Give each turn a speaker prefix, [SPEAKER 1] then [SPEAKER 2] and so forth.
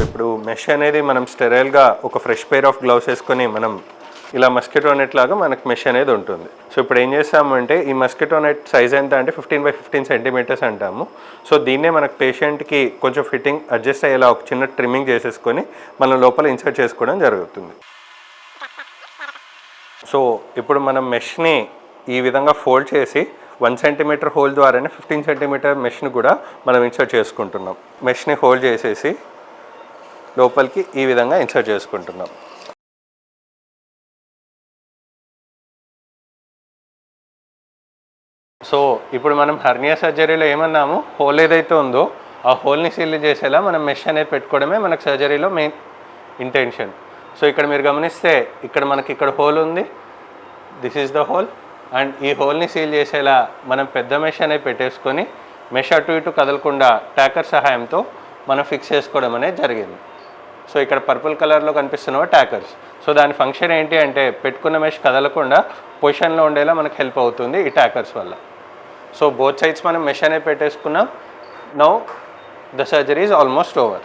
[SPEAKER 1] ఇప్పుడు మెష్ అనేది మనం స్టెరైల్గా ఒక ఫ్రెష్ పెయిర్ ఆఫ్ గ్లౌస్ వేసుకొని మనం ఇలా మస్కిటో నెట్ లాగా మనకు మెష్ అనేది ఉంటుంది. సో ఇప్పుడు ఏం చేస్తామంటే ఈ మస్కిటో నెట్ సైజ్ ఎంత అంటే 15x15 సెంటీమీటర్స్ అంటాము. సో దీన్నే మనకు పేషెంట్కి కొంచెం ఫిట్టింగ్ అడ్జస్ట్ అయ్యేలా ఒక చిన్న ట్రిమ్మింగ్ చేసేసుకొని మనం లోపల ఇన్సర్ట్ చేసుకోవడం జరుగుతుంది. సో ఇప్పుడు మనం మెష్ని ఈ విధంగా ఫోల్డ్ చేసి 1 సెంటీమీటర్ హోల్ ద్వారానే 15 సెంటీమీటర్ మెష్ని కూడా మనం ఇన్సర్ట్ చేసుకుంటున్నాం. మెష్ని హోల్డ్ చేసేసి లోపలికి ఈ విధంగా ఇన్సర్ట్ చేసుకుంటున్నాం. సో ఇప్పుడు మనం హెర్నియా సర్జరీలో ఏమన్నాము, హోల్ ఏదైతే ఉందో ఆ హోల్ని సీల్ చేసేలా మనం మెష్ అనేది పెట్టుకోవడమే మనకు సర్జరీలో మెయిన్ ఇంటెన్షన్. సో ఇక్కడ మీరు గమనిస్తే ఇక్కడ మనకి ఇక్కడ హోల్ ఉంది, this is the whole. And ఈ హోల్ని సీల్ చేసేలా మనం పెద్ద మెష్ అనేది పెట్టేసుకొని మెష్ అటు ఇటు కదలకుండా ట్యాకర్ సహాయంతో మనం ఫిక్స్ చేసుకోవడం అనేది జరిగింది. సో ఇక్కడ పర్పుల్ కలర్లో కనిపిస్తున్నవి ట్యాకర్స్. సో దాని ఫంక్షన్ ఏంటి అంటే పెట్టుకున్న మెష్ కదలకుండా పొజిషన్లో ఉండేలా మనకు హెల్ప్ అవుతుంది ఈ ట్యాకర్స్ వల్ల. సో బోత్ సైడ్స్ మనం మెష్ అనేది పెట్టేసుకున్నాం. Now the surgery is almost over.